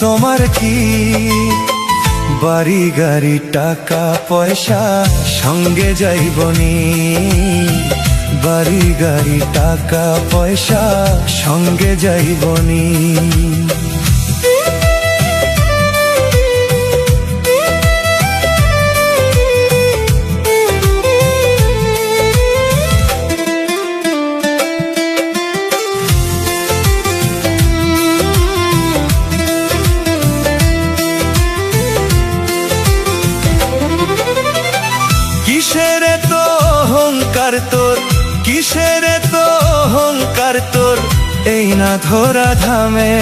তোমার কি? বাড়ি গাড়ি টাকা পয়সা সঙ্গে যাইবনি, বাড়ি গাড়ি টাকা পয়সা সঙ্গে যাইবনি। কিসের তো অহংকার তোর, কিসের তো অহংকার তোর, এই না ধরা ধামে।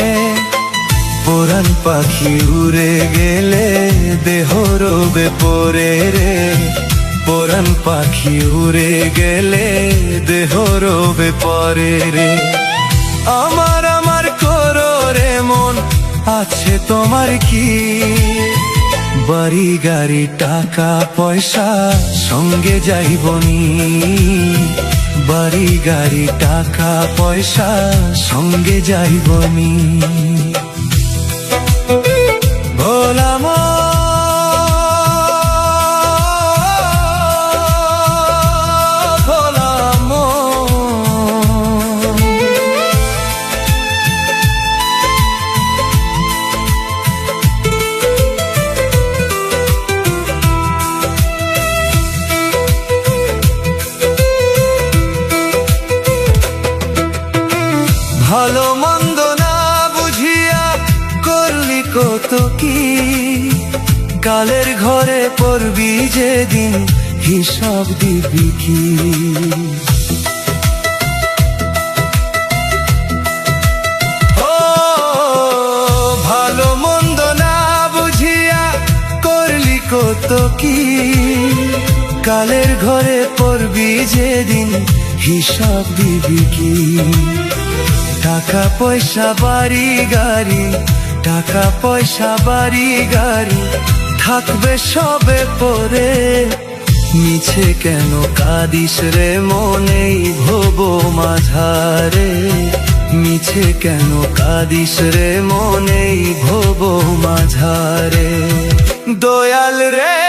পরাণ পাখি উড়ে গেলে দেহ রবে পরে রে, পরাণ পাখি উড়ে গেলে দেহ রবে পরে রে। আমার আমার করো রে মন, আছে তোমার কি? বাড়ি গাড়ি টাকা পয়সা সঙ্গে যাইবনি, বাড়ি গাড়ি টাকা পয়সা সঙ্গে যাইবনি। ভোলা মন, ভোলা মন। ভালো মন্দ না বুঝিয়া করলি কত কি, কালের ঘরে পড়বি যেদিন হিসাব দিবি কি? ও ভালো মন্দ না বুঝিয়া করলি কত কি, কালের ঘরে পড়বি যেদিন হিসাব দিবি কি? টাকা পয়সা বাড়ি গাড়ি, টাকা পয়সা বাড়ি গাড়ি থাকবে সবে পরে। মিছে কেন কাঁদিস রে মনেই ভব মাঝারে, মিছে কেন কাঁদিস রে মনেই ভব মাঝারে। দয়াল রে